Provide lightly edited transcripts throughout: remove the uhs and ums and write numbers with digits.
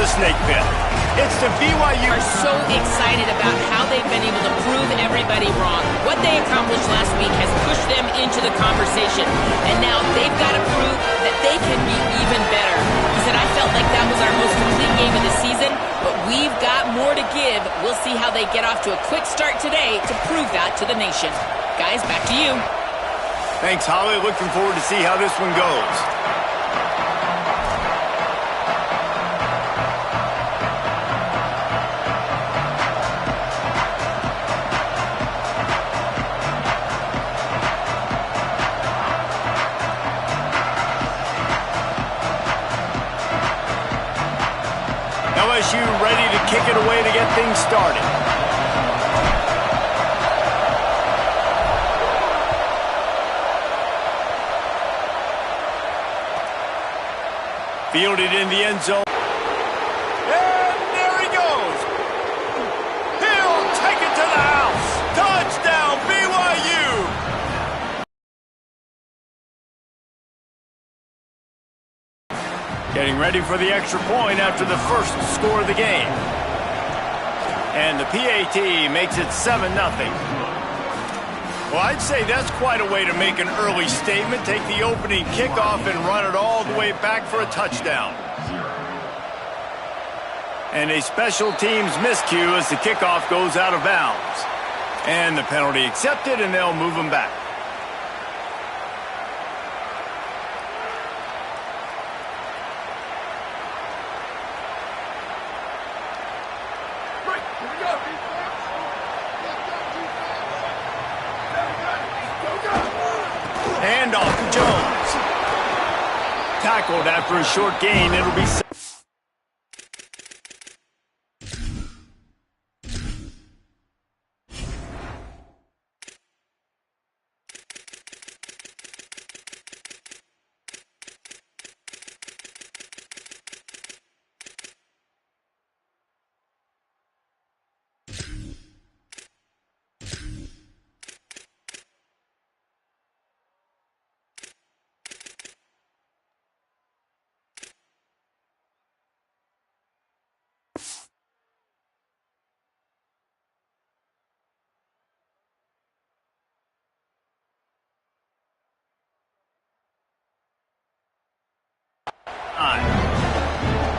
the snake pit. It's the BYU. Are so excited about how they've been able to prove everybody wrong. What they accomplished last week has pushed them into the conversation. And now they've got to prove that they can be even better. He said, I felt like that was our most complete game of the season, but we've got more to give. We'll see how they get off to a quick start today to prove that to the nation. Guys, back to you. Thanks, Holly. Looking forward to see how this one goes. LSU ready to kick it away to get things started. Fielded in the end zone. And there he goes. He'll take it to the house. Touchdown, BYU. Getting ready for the extra point after the first score of the game. And the PAT makes it 7-0. Well, I'd say that's quite a way to make an early statement. Take the opening kickoff and run it all the way back for a touchdown. And a special teams miscue as the kickoff goes out of bounds. And the penalty accepted, and they'll move them back. Hand off to Jones. Tackled after a short gain. It'll be...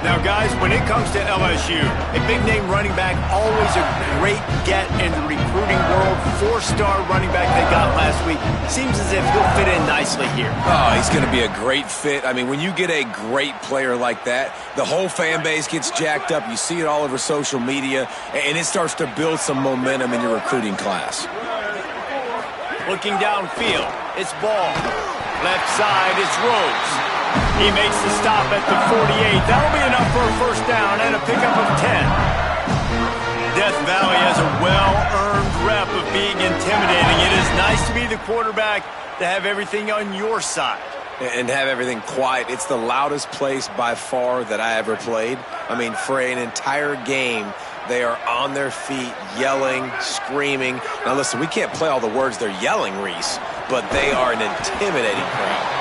Now, guys, when it comes to LSU, a big-name running back, always a great get in the recruiting world. Four-star running back they got last week. Seems as if he'll fit in nicely here. Oh, he's going to be a great fit. I mean, when you get a great player like that, the whole fan base gets jacked up. You see it all over social media, and it starts to build some momentum in your recruiting class. Looking downfield, it's Ball. Left side, it's Rhodes. He makes the stop at the 48. That'll be enough for a first down and a pickup of 10. Death Valley has a well-earned rep of being intimidating. It is nice to be the quarterback to have everything on your side. And have everything quiet. It's the loudest place by far that I ever played. I mean, for an entire game, they are on their feet, yelling, screaming. Now, listen, we can't play all the words they're yelling, Reese, but they are an intimidating crowd.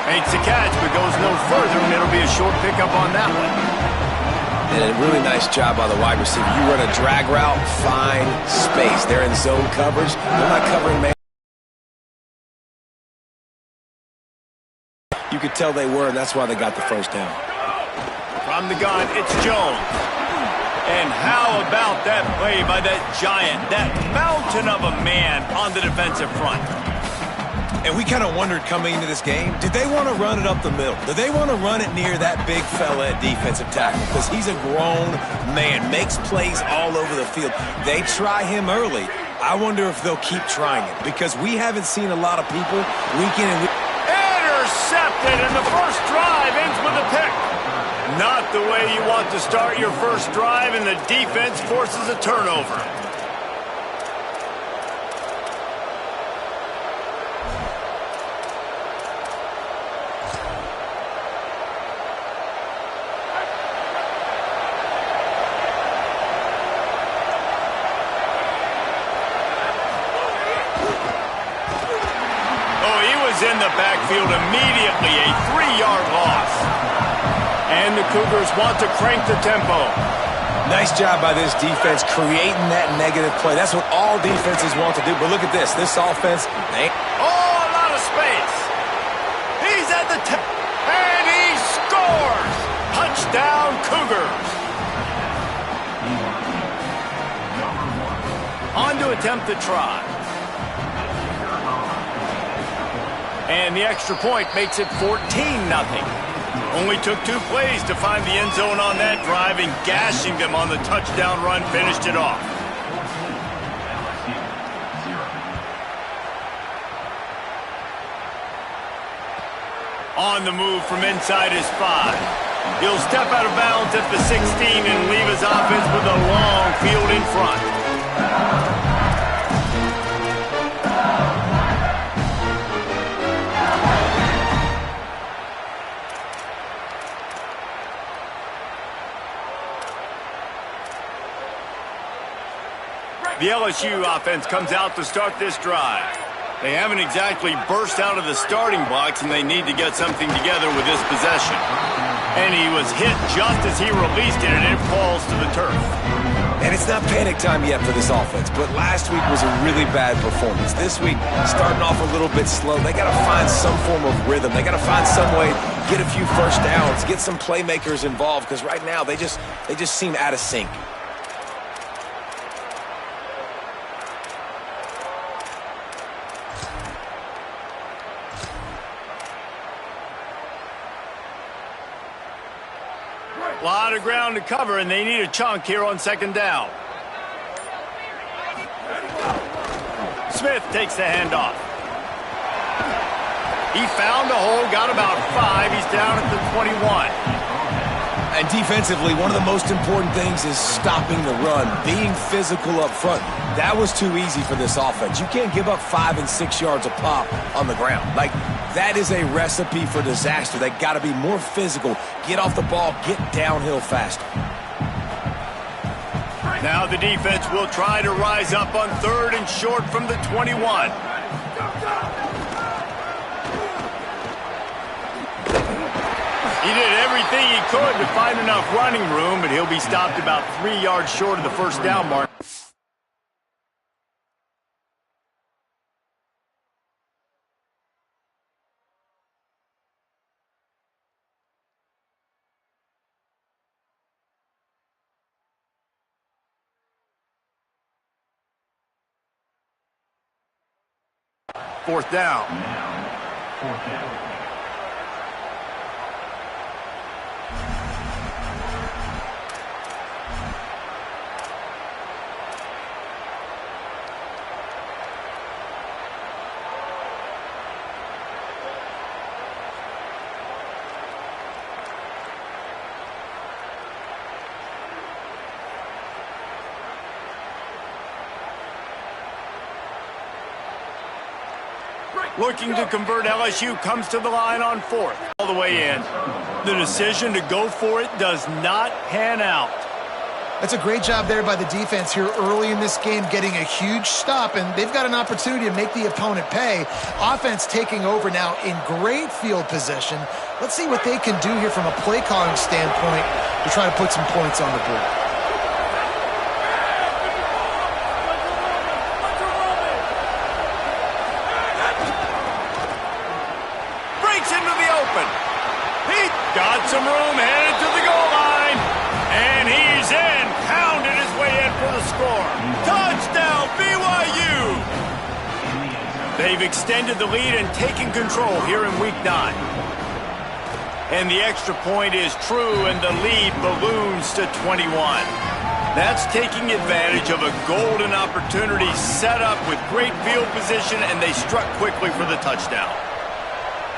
Makes the catch, but goes no further, and it'll be a short pickup on that one. And a really nice job by the wide receiver. You run a drag route, find space. They're in zone coverage. They're not covering man. You could tell they were, and that's why they got the first down. From the gun, it's Jones. And how about that play by that giant, that mountain of a man on the defensive front? And we kind of wondered coming into this game, did they want to run it up the middle? Did they want to run it near that big fella at defensive tackle? Because he's a grown man, makes plays all over the field. They try him early. I wonder if they'll keep trying it, because we haven't seen a lot of people week in and week. Intercepted, and the first drive ends with a pick. Not the way you want to start your first drive, and the defense forces a turnover. In the backfield immediately, a 3-yard loss. And the Cougars want to crank the tempo. Nice job by this defense creating that negative play. That's what all defenses want to do. But look at this. This offense, a lot of space. He's at the tip, and he scores. Touchdown, Cougars. On to attempt the try. And the extra point makes it 14-0. Only took 2 plays to find the end zone on that drive, and gashing them on the touchdown run finished it off. On the move from inside his 5. He'll step out of bounds at the 16 and leave his offense with a long field in front. The LSU offense comes out to start this drive. They haven't exactly burst out of the starting blocks, and they need to get something together with this possession. And he was hit just as he released it, and it falls to the turf. And it's not panic time yet for this offense, but last week was a really bad performance. This week, starting off a little bit slow. They got to find some form of rhythm. They got to find some way, get a few first downs, get some playmakers involved, because right now they just seem out of sync. A lot of ground to cover, and they need a chunk here on second down. Smith takes the handoff. He found a hole, got about 5. He's down at the 21. And defensively, one of the most important things is stopping the run, being physical up front. That was too easy for this offense. You can't give up 5 and 6 yards a pop on the ground. Like, that is a recipe for disaster. They got to be more physical, get off the ball, get downhill faster. Now the defense will try to rise up on 3rd and short from the 21. He did everything he could to find enough running room, but he'll be stopped about 3 yards short of the first down mark. Fourth down. Looking to convert, LSU comes to the line on 4th. All the way in. The decision to go for it does not pan out. That's a great job there by the defense here early in this game, getting a huge stop, and they've got an opportunity to make the opponent pay. Offense taking over now in great field position. Let's see what they can do here from a play calling standpoint to try to put some points on the board. Got some room, headed to the goal line, and he's in, pounded his way in for the score. Touchdown, BYU! They've extended the lead and taken control here in Week 9. And the extra point is true, and the lead balloons to 21. That's taking advantage of a golden opportunity set up with great field position, and they struck quickly for the touchdown.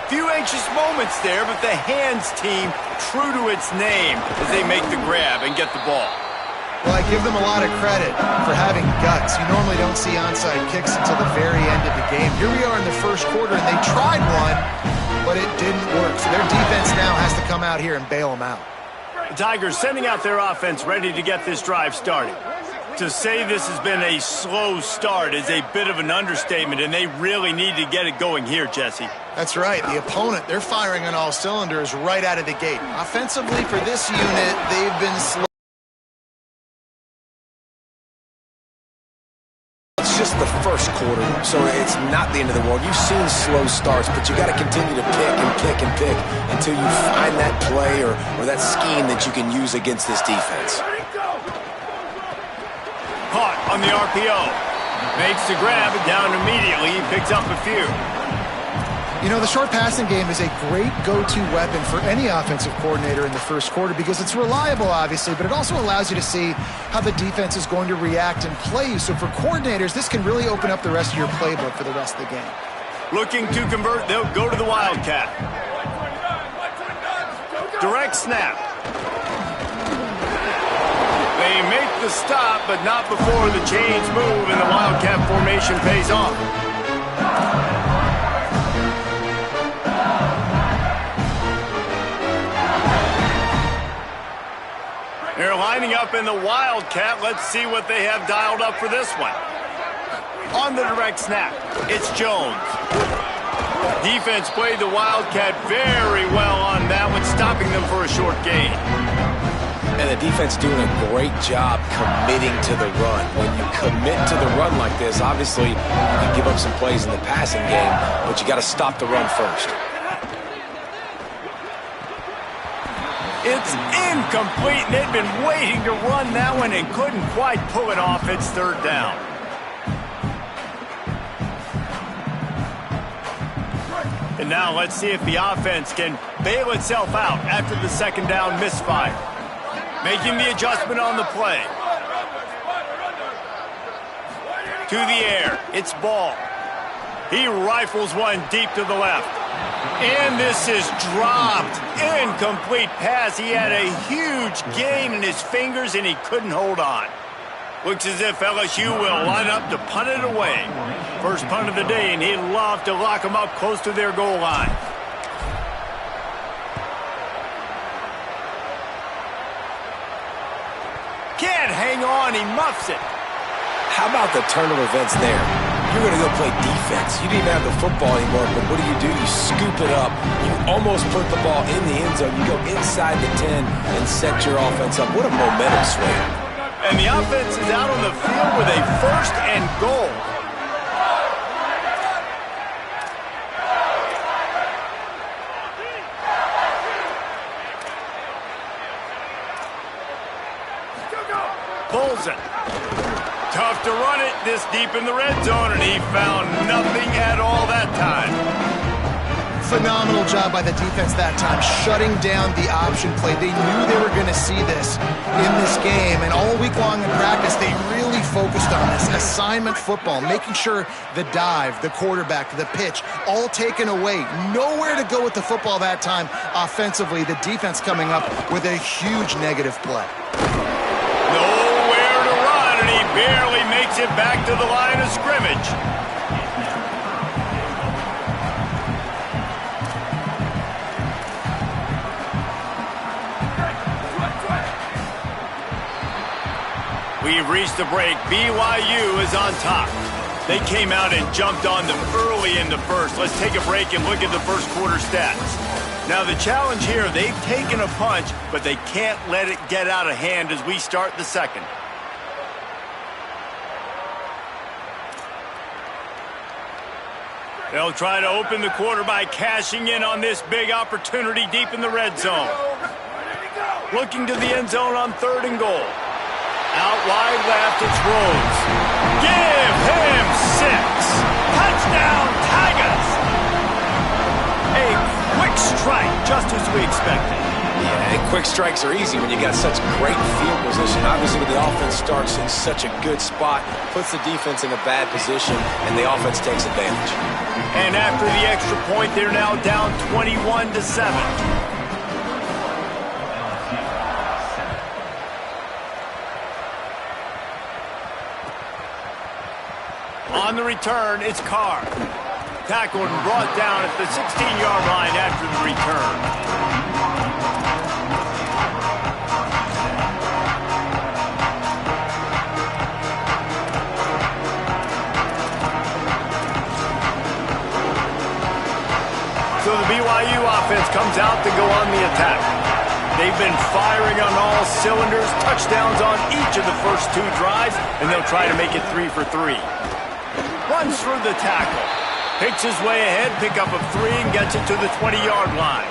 Few anxious moments there, but the hands team true to its name as they make the grab and get the ball. Well, I give them a lot of credit for having guts. You normally don't see onside kicks until the very end of the game. Here we are in the first quarter, and they tried one, but it didn't work. So their defense now has to come out here and bail them out. The Tigers sending out their offense ready to get this drive started. To say this has been a slow start is a bit of an understatement, and they really need to get it going here, Jesse. That's right. The opponent, they're firing on all cylinders right out of the gate. Offensively, for this unit, they've been slow. It's just the first quarter, so it's not the end of the world. You've seen slow starts, but you got to continue to pick and pick and pick until you find that play or that scheme that you can use against this defense. Caught on the RPO. Makes the grab and down immediately. He picks up a few. You know, the short passing game is a great go-to weapon for any offensive coordinator in the first quarter because it's reliable, obviously, but it also allows you to see how the defense is going to react and play you. So for coordinators, this can really open up the rest of your playbook for the rest of the game. Looking to convert, they'll go to the Wildcat. Direct snap. They make the stop, but not before the chains move and the Wildcat formation pays off. They're lining up in the Wildcat. Let's see what they have dialed up for this one. On the direct snap, it's Jones. Defense played the Wildcat very well on that one, stopping them for a short gain. And the defense doing a great job committing to the run. When you commit to the run like this, obviously you can give up some plays in the passing game, but you got to stop the run first. It's incomplete, and they've been waiting to run that one and couldn't quite pull it off. It's third down. And now let's see if the offense can bail itself out after the second down misfire. Making the adjustment on the play. To the air, it's Ball. He rifles one deep to the left. And this is dropped. Incomplete pass. He had a huge gain in his fingers, and he couldn't hold on. Looks as if LSU will line up to punt it away. First punt of the day, and he'd love to lock them up close to their goal line. Can't hang on. He muffs it. How about the turn of events there? You're going to go play defense. You didn't even have the football anymore, but what do? You scoop it up. You almost put the ball in the end zone. You go inside the 10 and set your offense up. What a momentum swing. And the offense is out on the field with a first and goal. Pulls it. Tough to run it this deep in the red zone, and he found nothing at all that time. Phenomenal job by the defense that time, shutting down the option play. They knew they were going to see this in this game, and all week long in practice, they really focused on this assignment football, making sure the dive, the quarterback, the pitch, all taken away. Nowhere to go with the football that time offensively. The defense coming up with a huge negative play. Nowhere to run, and he barely makes it back to the line of scrimmage. We've reached the break. BYU is on top. They came out and jumped on them early in the first. Let's take a break and look at the first quarter stats. Now the challenge here, they've taken a punch, but they can't let it get out of hand as we start the second. They'll try to open the quarter by cashing in on this big opportunity deep in the red zone. Looking to the end zone on third and goal. Out wide left, it's Rhodes. Give him 6. Touchdown, Tigers! A quick strike, just as we expected. Yeah, and quick strikes are easy when you got such great field position. Obviously, when the offense starts in such a good spot, puts the defense in a bad position, and the offense takes advantage. And after the extra point, they're now down 21-7. On the return, it's Carr. Tackled and brought down at the 16-yard line after the return. offense comes out to go on the attack. They've been firing on all cylinders, touchdowns on each of the first 2 drives, and they'll try to make it 3 for 3. Runs through the tackle. Picks his way ahead, pickup of 3, and gets it to the 20-yard line.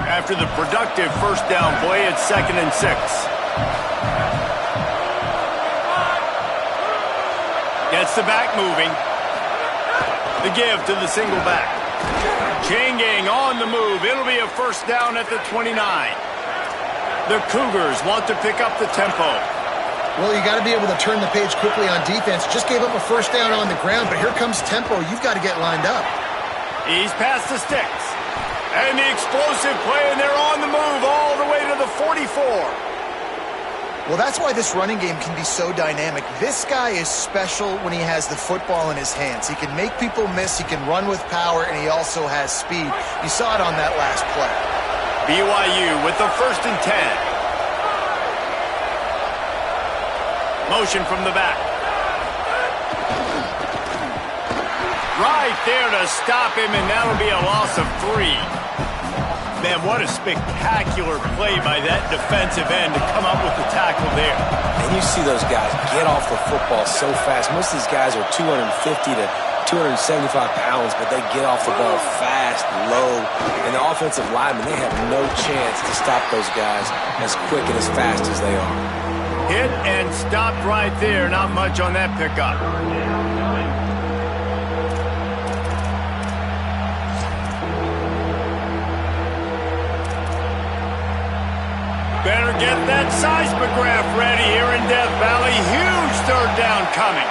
After the productive first down play, it's 2nd and 6. Gets the back moving. The give to the single back. Chain gang on the move. It'll be a first down at the 29. The Cougars want to pick up the tempo. Well, you got to be able to turn the page quickly on defense. Just gave up a first down on the ground, but here comes tempo. You've got to get lined up. He's past the sticks. And the explosive play, and they're on the move all the way to the 44. Well, that's why this running game can be so dynamic. This guy is special when he has the football in his hands. He can make people miss, he can run with power, and he also has speed. You saw it on that last play. BYU with the 1st and 10. Motion from the back. Right there to stop him, and that'll be a loss of 3. Man, what a spectacular play by that defensive end to come up with the tackle there. And you see those guys get off the football so fast. Most of these guys are 250 to 275 pounds, but they get off the ball fast, low. And the offensive linemen, they have no chance to stop those guys as quick and as fast as they are. Hit and stopped right there. Not much on that pickup. Better get that seismograph ready here in Death Valley. Huge 3rd down coming.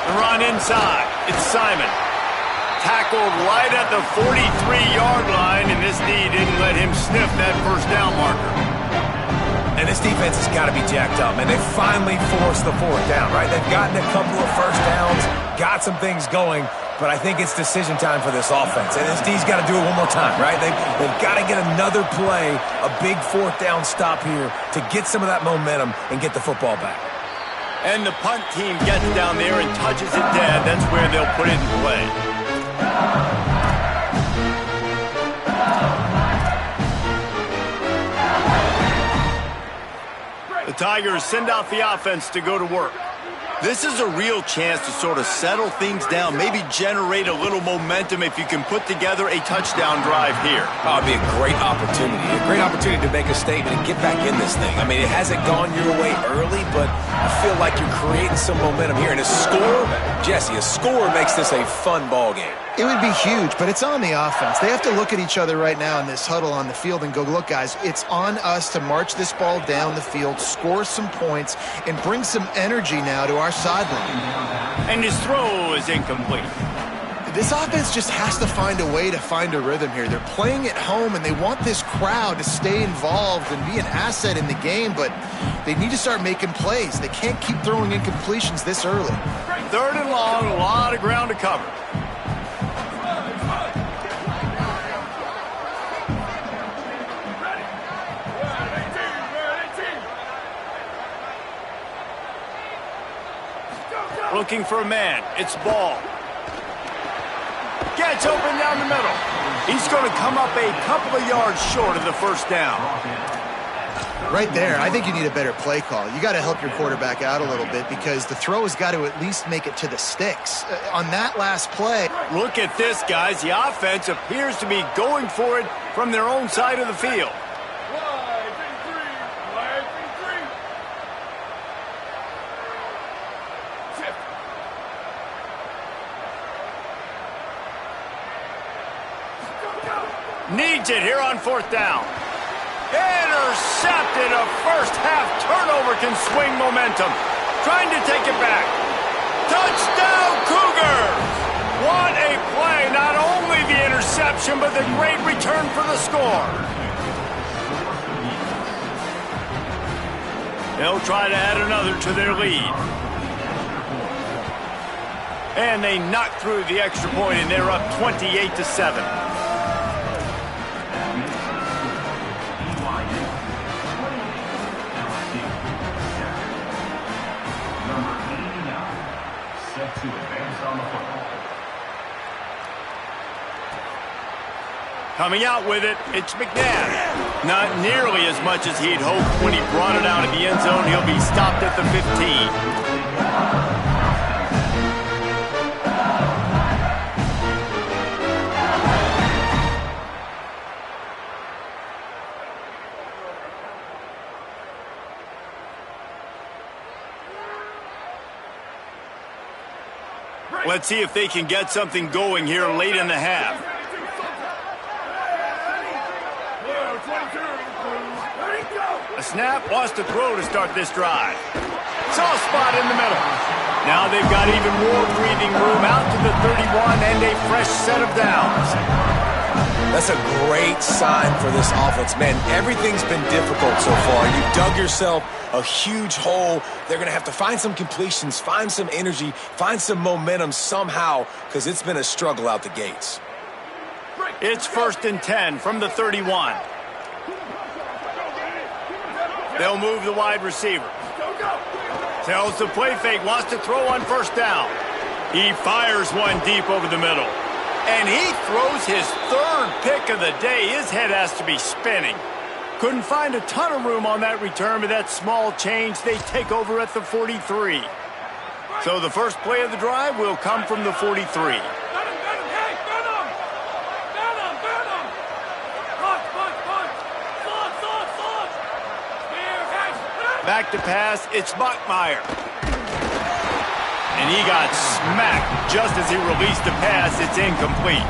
The run inside. It's Simon. Tackled right at the 43-yard line, and this knee didn't let him sniff that first down marker. And this defense has got to be jacked up, and they finally forced the 4th down, right? They've gotten a couple of first downs, got some things going, but I think it's decision time for this offense. And this D's got to do it one more time, right? They've got to get another play, a big 4th down stop here to get some of that momentum and get the football back. And the punt team gets down there and touches it dead. That's where they'll put it in play. The Tigers send out the offense to go to work. This is a real chance to sort of settle things down, maybe generate a little momentum if you can put together a touchdown drive here. Oh, it'd be a great opportunity to make a statement and get back in this thing. I mean, it hasn't gone your way early, but I feel like you're creating some momentum here. And a score, Jesse, a score makes this a fun ball game. It would be huge, but it's on the offense. They have to look at each other right now in this huddle on the field and go, look, guys, it's on us to march this ball down the field, score some points, and bring some energy now to our sideline. And his throw is incomplete. This offense just has to find a way to find a rhythm here. They're playing at home, and they want this crowd to stay involved and be an asset in the game, but they need to start making plays. They can't keep throwing incompletions this early. 3rd and long, a lot of ground to cover. Looking for a man. It's Ball. Gets open down the middle. He's going to come up a couple of yards short of the first down. Right there, I think you need a better play call. You got to help your quarterback out a little bit because the throw has got to at least make it to the sticks. On that last play. Look at this, guys. The offense appears to be going for it from their own side of the field. Needs it here on 4th down. Intercepted. A first-half turnover can swing momentum. Trying to take it back. Touchdown, Cougars! What a play. Not only the interception, but the great return for the score. They'll try to add another to their lead. And they knock through the extra point, and they're up 28-7. Coming out with it, it's McNabb. Not nearly as much as he'd hoped when he brought it out of the end zone. He'll be stopped at the 15. Let's see if they can get something going here late in the half. A snap, wants to throw to start this drive. Soft spot in the middle. Now they've got even more breathing room out to the 31 and a fresh set of downs. That's a great sign for this offense. Man, everything's been difficult so far. You've dug yourself a huge hole. They're going to have to find some completions, find some energy, find some momentum somehow, because it's been a struggle out the gates. It's 1st and 10 from the 31. They'll move the wide receiver. Tells the play fake, wants to throw on 1st down. He fires one deep over the middle. And he throws his 3rd pick of the day. His head has to be spinning. Couldn't find a ton of room on that return, but that small change, they take over at the 43. So the first play of the drive will come from the 43. Back to pass, it's Bachmeier. And he got smacked just as he released the pass. It's incomplete.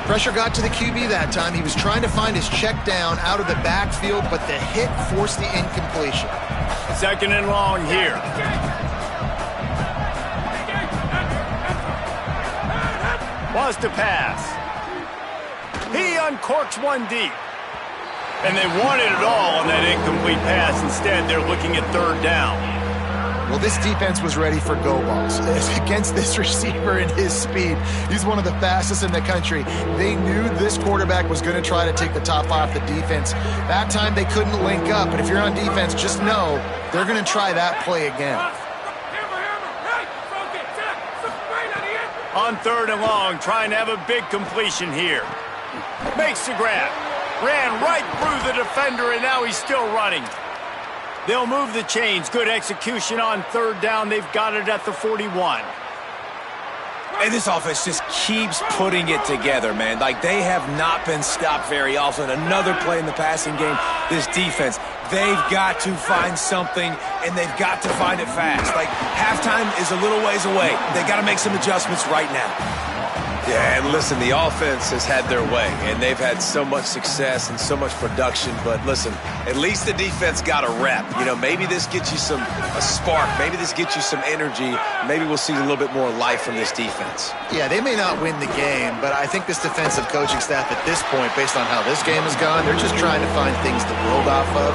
Pressure got to the QB that time. He was trying to find his check down out of the backfield, but the hit forced the incompletion. 2nd and long here. Wants to pass. He uncorks one deep. And they wanted it all on that incomplete pass. Instead, they're looking at 3rd down. Well, this defense was ready for go balls. Against this receiver and his speed, he's one of the fastest in the country. They knew this quarterback was going to try to take the top off the defense. That time they couldn't link up, but if you're on defense, just know they're going to try that play again. On 3rd and long, trying to have a big completion here. Makes the grab. Ran right through the defender, and now he's still running. They'll move the chains. Good execution on 3rd down. They've got it at the 41. And this offense just keeps putting it together, man. Like, they have not been stopped very often. Another play in the passing game. This defense, they've got to find something, and they've got to find it fast. Like, halftime is a little ways away. They got to make some adjustments right now. Yeah, and listen, the offense has had their way, and they've had so much success and so much production. But listen, at least the defense got a rep. You know, maybe this gets you a spark. Maybe this gets you some energy. Maybe we'll see a little bit more life from this defense. Yeah, they may not win the game, but I think this defensive coaching staff at this point, based on how this game has gone, they're just trying to find things to build off of.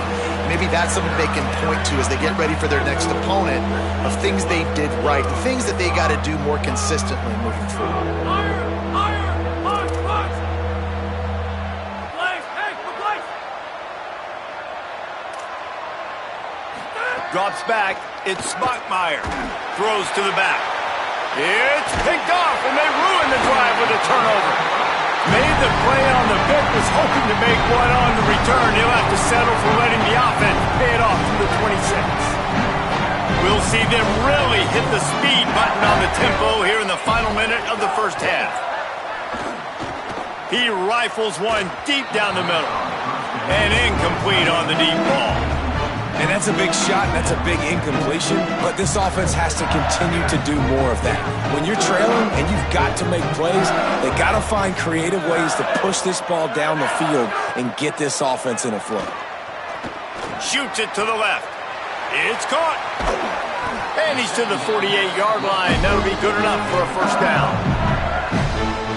Maybe that's something they can point to as they get ready for their next opponent of things they did right, the things that they got to do more consistently moving forward. Drops back. It's Bachmeier. Throws to the back. It's picked off, and they ruin the drive with a turnover. Made the play on the pick, was hoping to make one on the return. He'll have to settle for letting the offense pay it off from the 26. We'll see them really hit the speed button on the tempo here in the final minute of the 1st half. He rifles one deep down the middle. And incomplete on the deep ball. And that's a big shot, and that's a big incompletion, but this offense has to continue to do more of that. When you're trailing and you've got to make plays, they got to find creative ways to push this ball down the field and get this offense in a flow. Shoots it to the left. It's caught. And he's to the 48-yard line. That'll be good enough for a 1st down.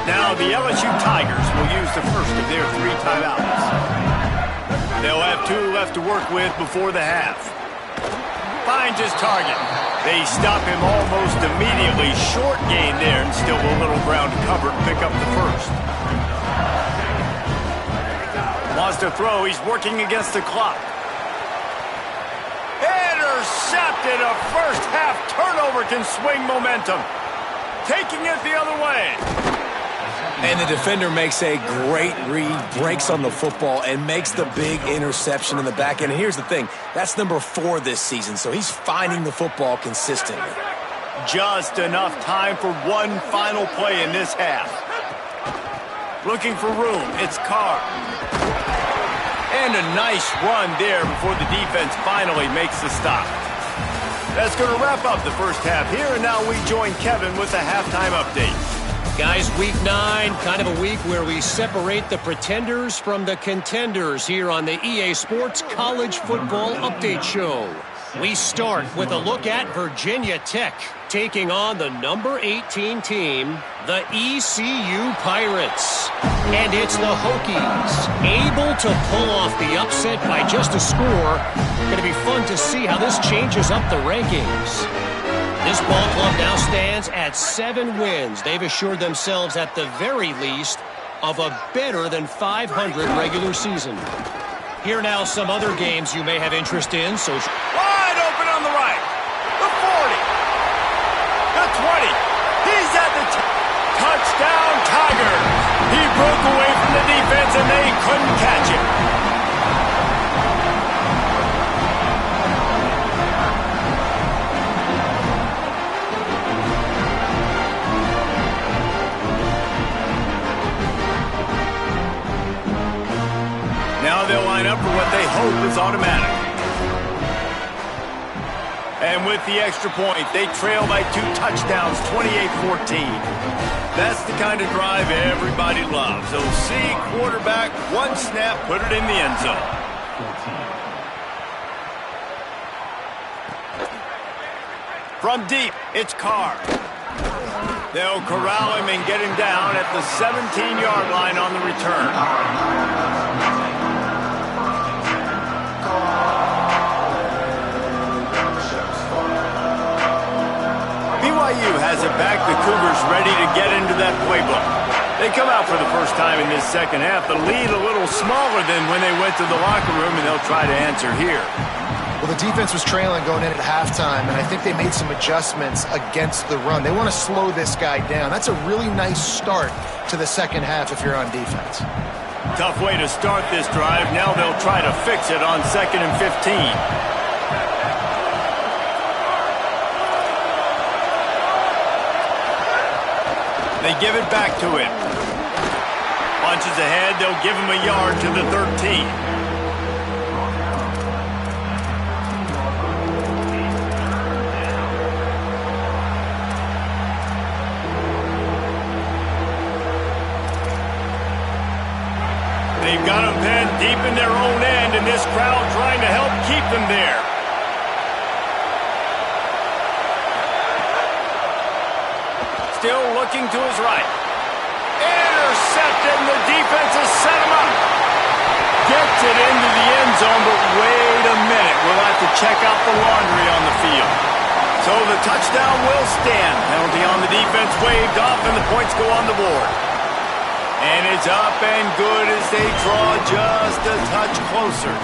Now the LSU Tigers will use the first of their 3 timeouts. They'll have 2 left to work with before the half. Finds his target. They stop him almost immediately. Short gain there, and still a little ground to cover to pick up the 1st. Wants to throw. He's working against the clock. Intercepted. A 1st half turnover can swing momentum. taking it the other way. And the defender makes a great read, breaks on the football, and makes the big interception in the back end. And here's the thing, that's number 4 this season, so he's finding the football consistently. Just enough time for one final play in this half. Looking for room, it's Carr. And a nice run there before the defense finally makes the stop. That's going to wrap up the first half here, and now we join Kevin with the halftime update. Guys, week 9, kind of a week where we separate the pretenders from the contenders here on the EA Sports College Football Update Show. We start with a look at Virginia Tech taking on the number 18 team, the ECU Pirates. And it's the Hokies able to pull off the upset by just a score. Going to be fun to see how this changes up the rankings. This ball club now stands at 7 wins. They've assured themselves at the very least of a better than 500 regular season. Here now some other games you may have interest in. So wide open on the right. The 40. The 20. He's at the touchdown Tigers. He broke away from the defense and they couldn't catch him. Now they'll line up for what they hope is automatic. And with the extra point, they trail by 2 touchdowns, 28-14. That's the kind of drive everybody loves. They'll see quarterback, one snap, put it in the end zone. From deep, it's Carr. They'll corral him and get him down at the 17-yard line on the return. BYU has it back. The Cougars ready to get into that playbook. They come out for the first time in this second half. The lead a little smaller than when they went to the locker room, and they'll try to answer here. Well, the defense was trailing going in at halftime, and I think they made some adjustments against the run. They want to slow this guy down. That's a really nice start to the second half if you're on defense. Tough way to start this drive. Now they'll try to fix it on 2nd and 15. They give it back to him. Punches ahead. They'll give him a yard to the 13. They've got him pinned deep in their own end, and this crowd trying to help keep them there. Still looking to his right. Intercepted, and the defense has set him up. Gets it into the end zone, but wait a minute. We'll have to check out the laundry on the field. So the touchdown will stand. Penalty on the defense waved off, and the points go on the board. And it's up and good as they draw just a touch closer.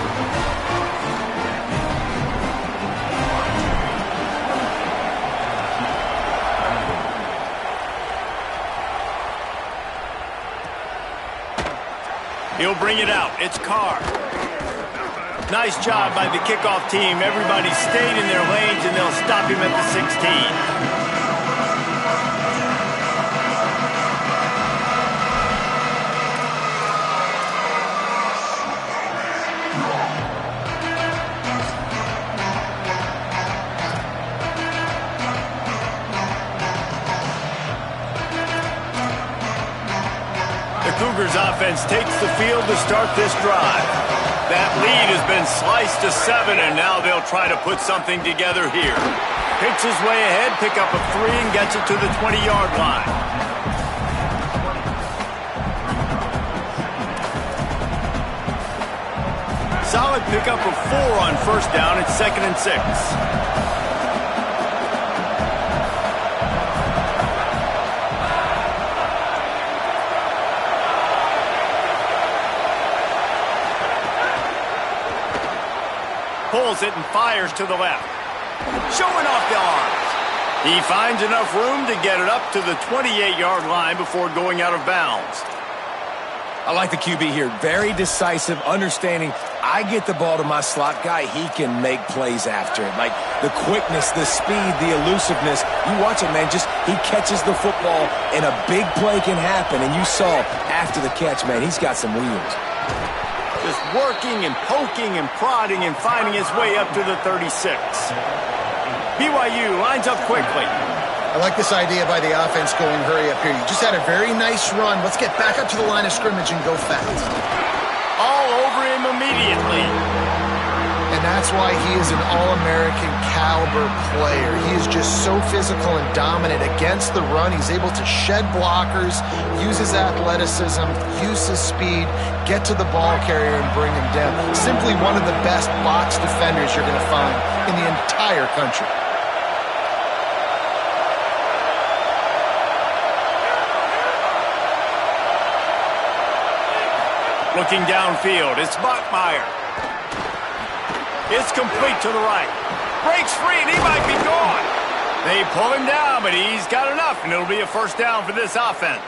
He'll bring it out. It's Carr. Nice job by the kickoff team. Everybody stayed in their lanes, and they'll stop him at the 16. Cougars offense takes the field to start this drive. That lead has been sliced to 7, and now they'll try to put something together here. Picks his way ahead, pick up a 3, and gets it to the 20-yard line. Solid pickup of 4 on first down. It's 2nd and 6. Pulls it and fires to the left. Showing off the arms. He finds enough room to get it up to the 28-yard line before going out of bounds. I like the QB here. Very decisive, understanding I get the ball to my slot guy, he can make plays after it. Like the quickness, the speed, the elusiveness. You watch it, man, just he catches the football and a big play can happen. And you saw after the catch, man, he's got some wheels. Just working and poking and prodding and finding his way up to the 36. BYU lines up quickly. I like this idea by the offense going hurry up here. You just had a very nice run. Let's get back up to the line of scrimmage and go fast. All over him immediately. And that's why he is an All-American caliber player. He is just so physical and dominant against the run. He's able to shed blockers, use his athleticism, use his speed, get to the ball carrier and bring him down. Simply one of the best box defenders you're going to find in the entire country. Looking downfield, it's Bachmeier. It's complete to the right. Breaks free, and he might be gone. They pull him down, but he's got enough, and it'll be a first down for this offense.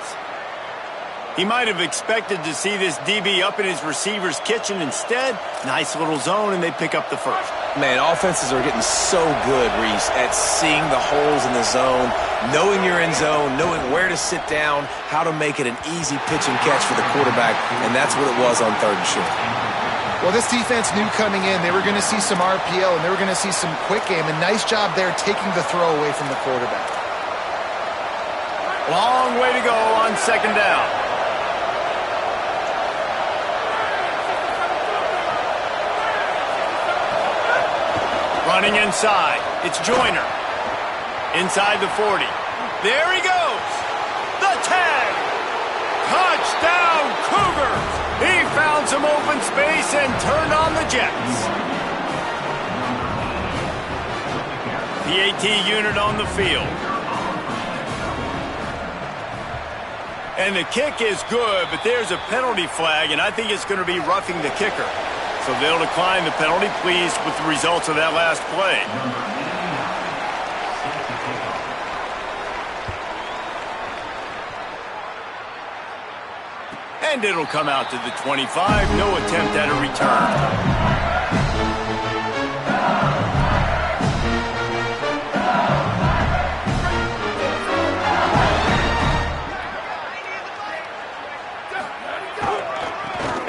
He might have expected to see this DB up in his receiver's kitchen. Instead, nice little zone, and they pick up the first. Man, offenses are getting so good, Reese, at seeing the holes in the zone, knowing you're in zone, knowing where to sit down, how to make it an easy pitch and catch for the quarterback, and that's what it was on 3rd and short. Well, this defense knew coming in they were going to see some RPO and they were going to see some quick game. A nice job there taking the throw away from the quarterback. Long way to go on 2nd down. Running inside, it's Joyner. Inside the 40. There he goes. The 10. Touchdown, Cougars. He found some open space and turned on the Jets. PAT unit on the field. And the kick is good, but there's a penalty flag, and I think it's going to be roughing the kicker. So they'll decline the penalty, pleased with the results of that last play. And it'll come out to the 25. No attempt at a return.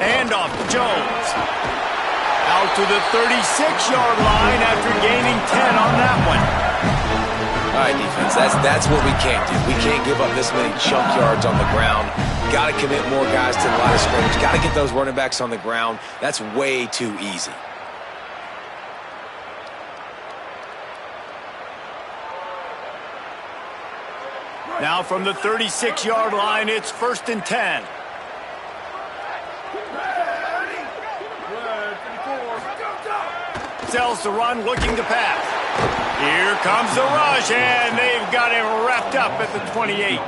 Handoff to Jones. Out to the 36-yard line after gaining 10 on that one. All right, defense, that's what we can't do. We can't give up this many chunk yards on the ground. Got to commit more guys to the line of scrimmage. Got to get those running backs on the ground. That's way too easy. Now from the 36-yard line, it's 1st and 10. Sells the run, looking to pass. Here comes the rush, and they've got him wrapped up at the 28.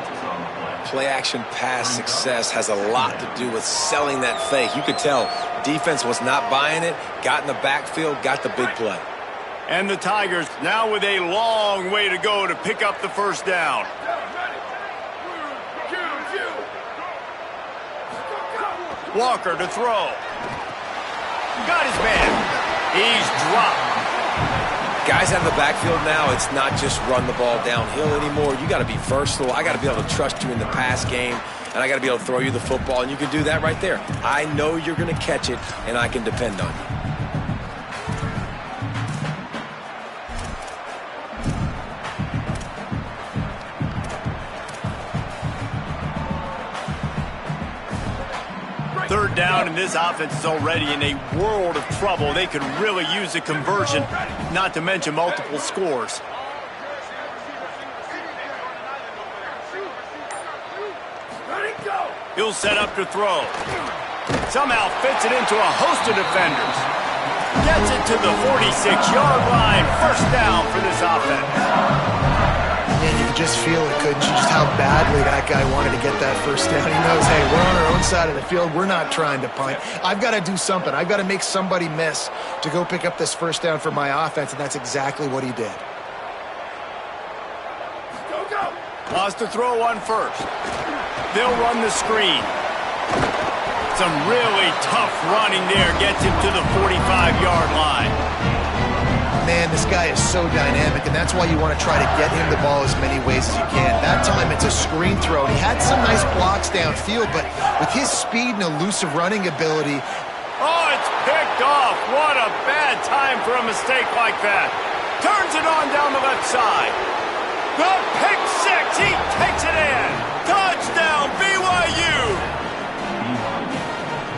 Play-action pass success has a lot to do with selling that fake. You could tell defense was not buying it, got in the backfield, got the big play. And the Tigers now with a long way to go to pick up the first down. Walker to throw. Got his man. He's dropped. Guys out of the backfield now, it's not just run the ball downhill anymore. You got to be versatile. I got to be able to trust you in the pass game, and I got to be able to throw you the football, and you can do that right there. I know you're going to catch it, and I can depend on you. Third down, and this offense is already in a world of trouble. They could really use a conversion, not to mention multiple scores. He'll set up to throw. Somehow fits it into a host of defenders. Gets it to the 46-yard line. First down for this offense. Man, you could just feel it, couldn't you? Just how badly that guy wanted to get that first down. He knows, hey, we're on our own side of the field. We're not trying to punt. I've got to do something. I've got to make somebody miss to go pick up this first down for my offense, and that's exactly what he did. Wants to throw on first. They'll run the screen. Some really tough running there gets him to the 45-yard line. Man, this guy is so dynamic, and that's why you want to try to get him the ball as many ways as you can. That time, it's a screen throw. He had some nice blocks downfield, but with his speed and elusive running ability... Oh, it's picked off. What a bad time for a mistake like that. Turns it on down the left side. The pick six. He takes it in. Touchdown, BYU.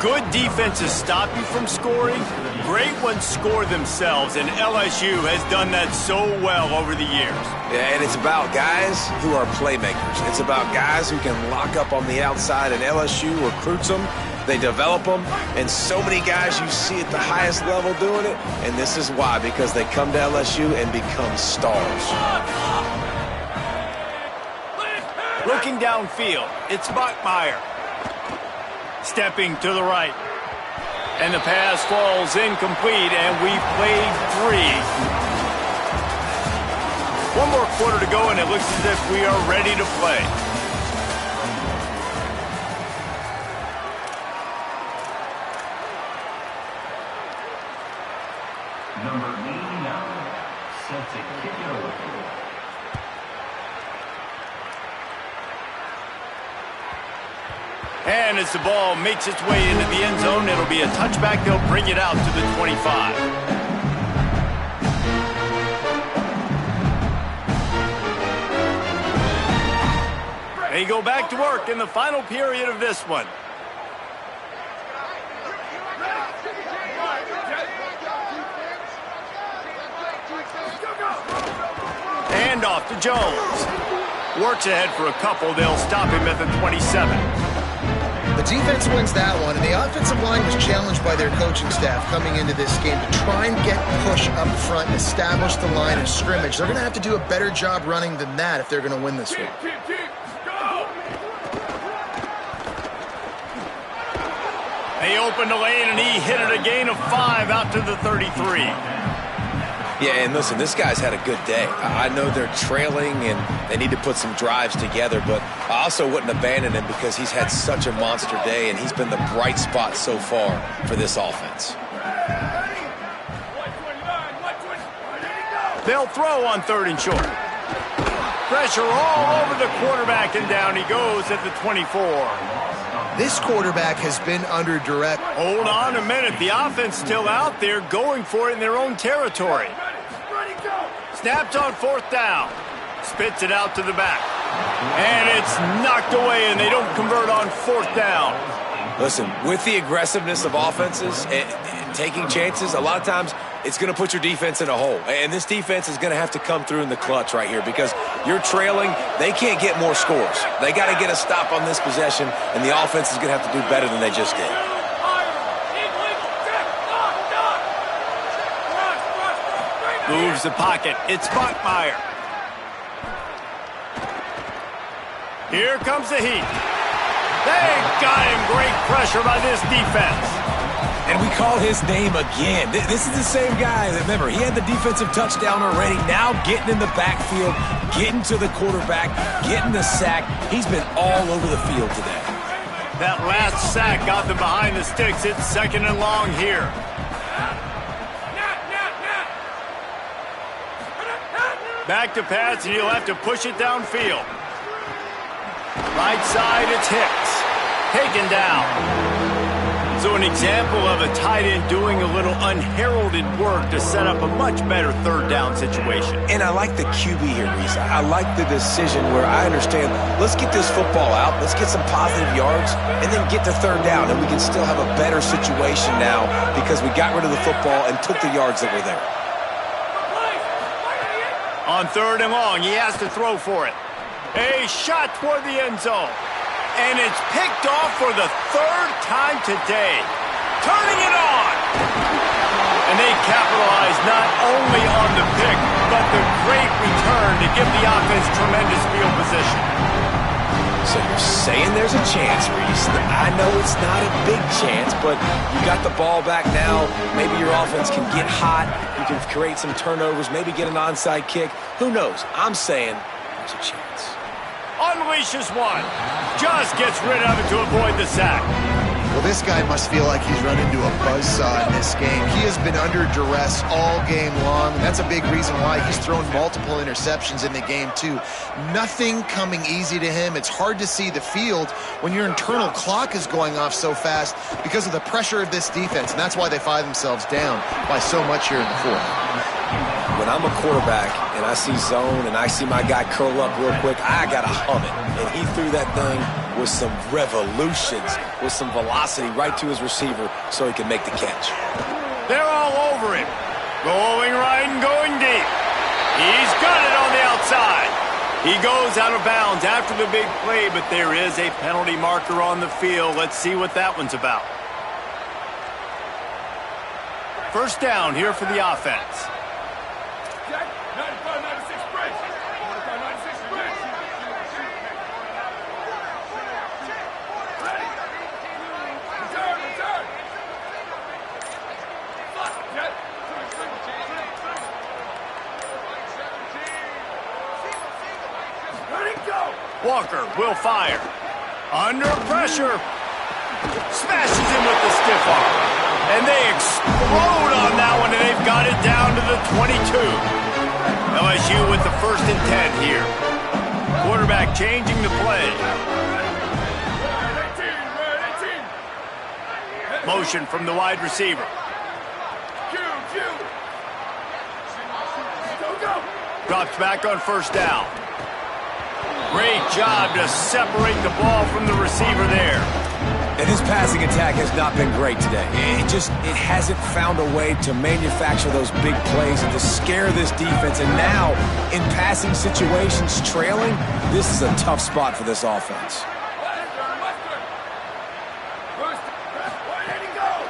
Good defenses stop you from scoring. Great ones score themselves, and LSU has done that so well over the years. Yeah, and it's about guys who are playmakers. It's about guys who can lock up on the outside, and LSU recruits them. They develop them, and so many guys you see at the highest level doing it, and this is why, because they come to LSU and become stars. Looking downfield, it's Bachmeier. Stepping to the right. And the pass falls incomplete, and we've played 3. One more quarter to go, and it looks as if we are ready to play. Number 89, set to kick it away. And as the ball makes its way into the end zone, it'll be a touchback. They'll bring it out to the 25. They go back to work in the final period of this one. Hand off to Jones. Works ahead for a couple. They'll stop him at the 27. The defense wins that one, and the offensive line was challenged by their coaching staff coming into this game to try and get push up front and establish the line of scrimmage. They're going to have to do a better job running than that if they're going to win this one. They opened the lane, and he hit it a gain of 5 out to the 33. Yeah, and listen, this guy's had a good day. I know they're trailing and they need to put some drives together, but I also wouldn't abandon him because he's had such a monster day and he's been the bright spot so far for this offense. They'll throw on 3rd and short. Pressure all over the quarterback, and down he goes at the 24. This quarterback has been under direct. Hold on a minute. The offense still out there going for it in their own territory. Snapped on 4th down. Spits it out to the back. And it's knocked away, and they don't convert on 4th down. Listen, with the aggressiveness of offenses and taking chances, a lot of times it's going to put your defense in a hole. And this defense is going to have to come through in the clutch right here because you're trailing. They can't get more scores. They got to get a stop on this possession, and the offense is going to have to do better than they just did. Moves the pocket. It's Bachmeier. Here comes the heat. They got him. Great pressure by this defense. And we call his name again. This is the same guy. Remember, he had the defensive touchdown already. Now getting in the backfield, getting to the quarterback, getting the sack. He's been all over the field today. That last sack got them behind the sticks. It's 2nd and long here. Back to pass, and he'll have to push it downfield. Right side, it's Hicks. Taken down. So an example of a tight end doing a little unheralded work to set up a much better 3rd down situation. And I like the QB here, Reese. I like the decision where I understand, let's get this football out, let's get some positive yards, and then get to 3rd down, and we can still have a better situation now because we got rid of the football and took the yards that were there. On 3rd and long, he has to throw for it. A shot toward the end zone. And it's picked off for the 3rd time today. Turning it on. And they capitalize not only on the pick, but the great return to give the offense tremendous field position. So you're saying there's a chance, Reese. I know it's not a big chance, but you got the ball back now. Maybe your offense can get hot. You can create some turnovers, maybe get an onside kick. Who knows? I'm saying there's a chance. Unleashes one. Just gets rid of it to avoid the sack. Well, this guy must feel like he's run into a buzzsaw in this game. He has been under duress all game long. That's a big reason why he's thrown multiple interceptions in the game, too. Nothing coming easy to him. It's hard to see the field when your internal clock is going off so fast because of the pressure of this defense, and that's why they find themselves down by so much here in the fourth. When I'm a quarterback and I see zone and I see my guy curl up real quick, I got to hum it. And he threw that thing with some revolutions, with some velocity right to his receiver so he can make the catch. They're all over him. Going right and going deep. He's got it on the outside. He goes out of bounds after the big play, but there is a penalty marker on the field. Let's see what that one's about. First down here for the offense. Walker will fire. Under pressure. Smashes him with the stiff arm. And they explode on that one, and they've got it down to the 22. LSU with the 1st and 10 here. Quarterback changing the play. Motion from the wide receiver. Drops back on first down. Great job to separate the ball from the receiver there. And his passing attack has not been great today. It hasn't found a way to manufacture those big plays and to scare this defense. And now, in passing situations, trailing, this is a tough spot for this offense.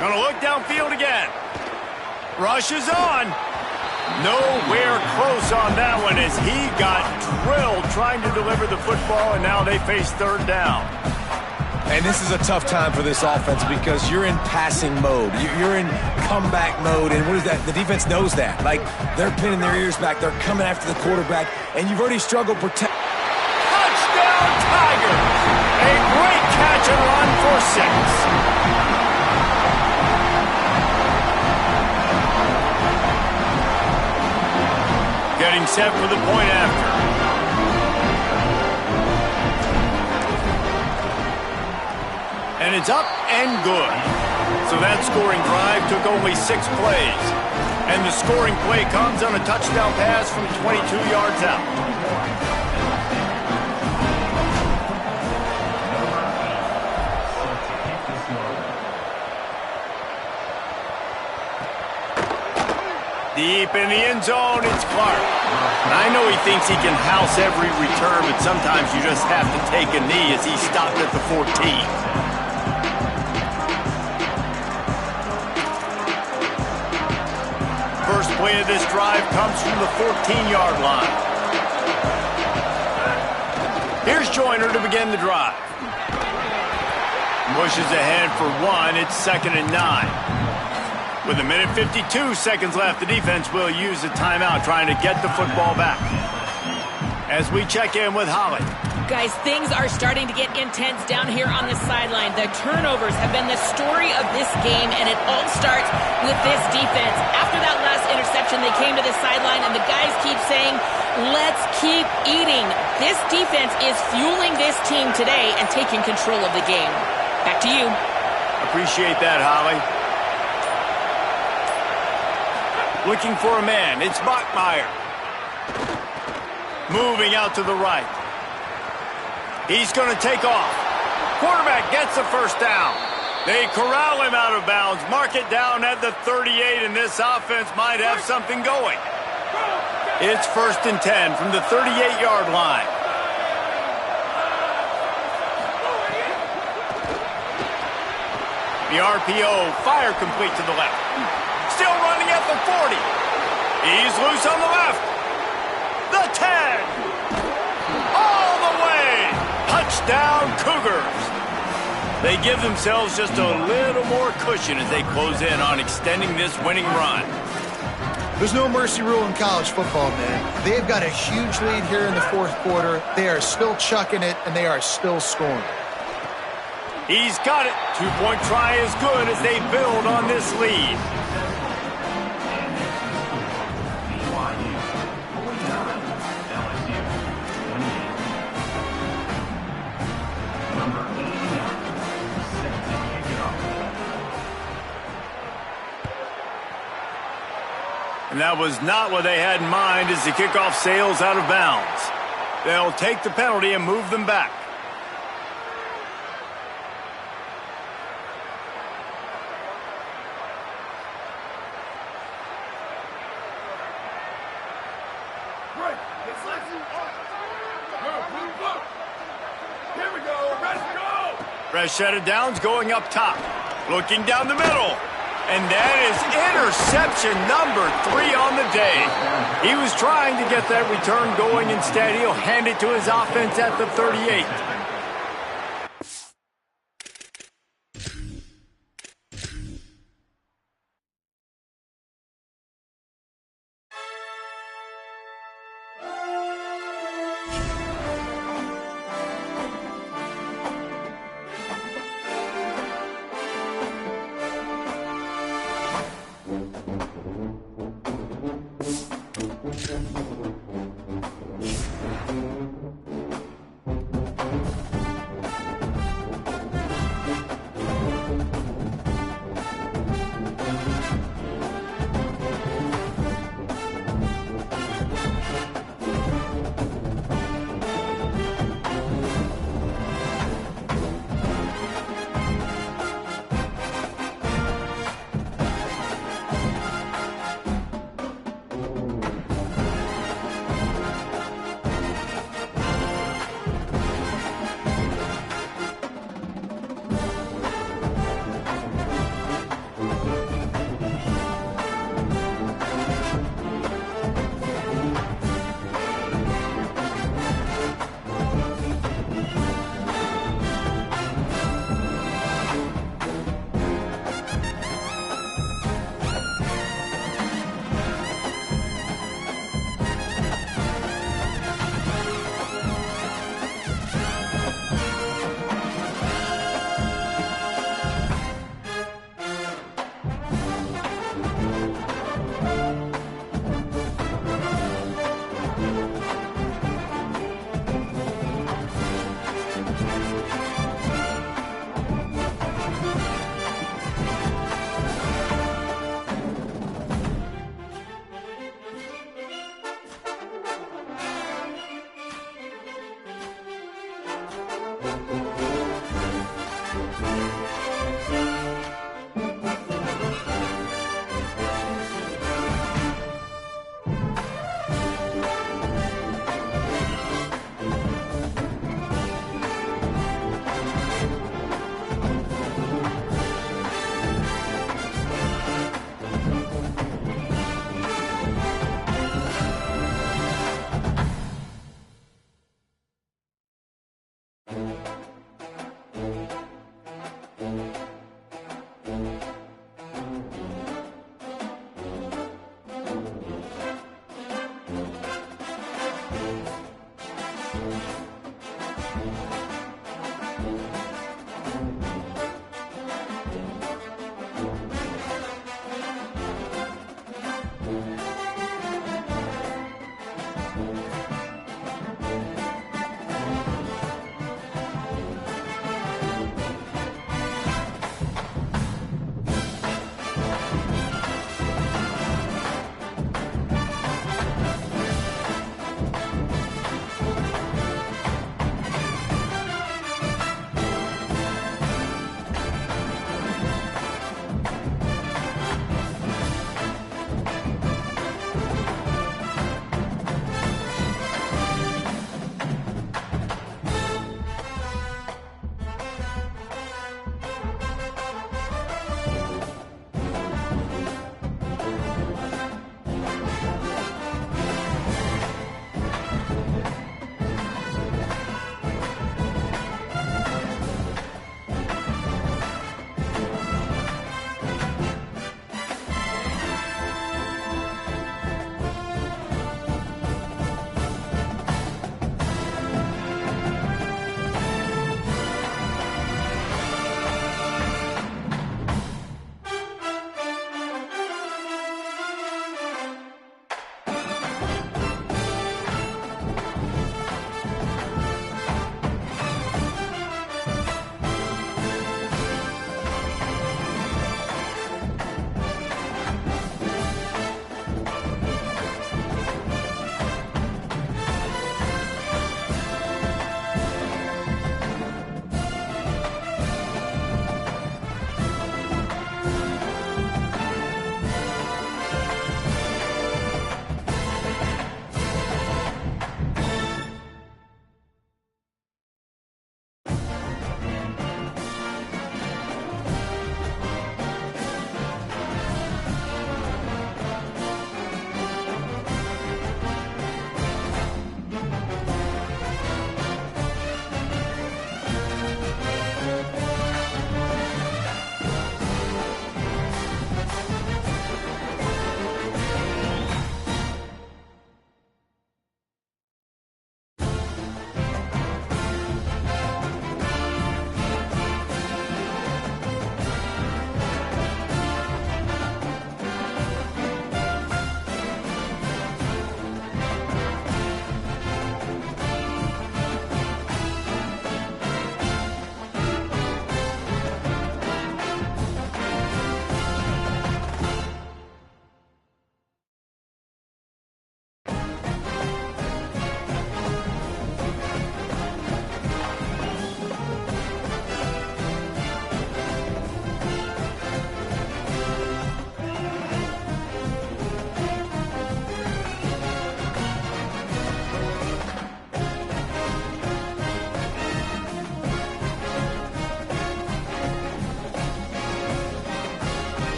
Gonna look downfield again. Rushes on. Nowhere close on that one as he got drilled trying to deliver the football, and now they face 3rd down. And this is a tough time for this offense because you're in passing mode. You're in comeback mode, and what is that? The defense knows that. Like, they're pinning their ears back. They're coming after the quarterback, and you've already struggled protect. Touchdown, Tigers! A great catch and run for 6. Getting set for the point after. And it's up and good. So that scoring drive took only 6 plays. And the scoring play comes on a touchdown pass from 22 yards out. Deep in the end zone, it's Clark. And I know he thinks he can house every return, but sometimes you just have to take a knee as he stopped at the 14. First play of this drive comes from the 14-yard line. Here's Joyner to begin the drive. Pushes ahead for 1. It's 2nd and 9. With 1:52 seconds left, the defense will use a timeout trying to get the football back. As we check in with Holly. Guys, things are starting to get intense down here on the sideline. The turnovers have been the story of this game, and it all starts with this defense. After that last interception, they came to the sideline, and the guys keep saying, let's keep eating. This defense is fueling this team today and taking control of the game. Back to you. Appreciate that, Holly. Looking for a man. It's Bachmeier. Moving out to the right. He's going to take off. Quarterback gets the first down. They corral him out of bounds. Mark it down at the 38, and this offense might have something going. It's 1st and 10 from the 38-yard line. The RPO, fire complete to the left. Still running at the 40. He's loose on the left. The 10. All the way. Touchdown, Cougars. They give themselves just a little more cushion as they close in on extending this winning run. There's no mercy rule in college football, man. They've got a huge lead here in the fourth quarter. They are still chucking it, and they are still scoring. He's got it. Two-point try is good as they build on this lead. And that was not what they had in mind as the kickoff sails out of bounds. They'll take the penalty and move them back. Here we go. Let's go. Fresh set of downs going up top. Looking down the middle. And that is interception number 3 on the day. He was trying to get that return going. Instead, he'll hand it to his offense at the 38.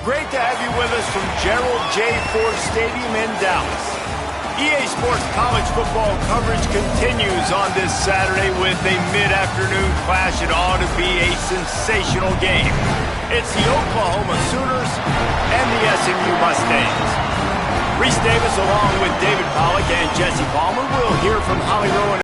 Great to have you with us from Gerald J. Ford Stadium in Dallas. EA Sports college football coverage continues on this Saturday with a mid-afternoon clash. It ought to be a sensational game. It's the Oklahoma Sooners and the SMU Mustangs. Reese Davis along with David Pollack and Jesse Palmer will hear from Holly Rowan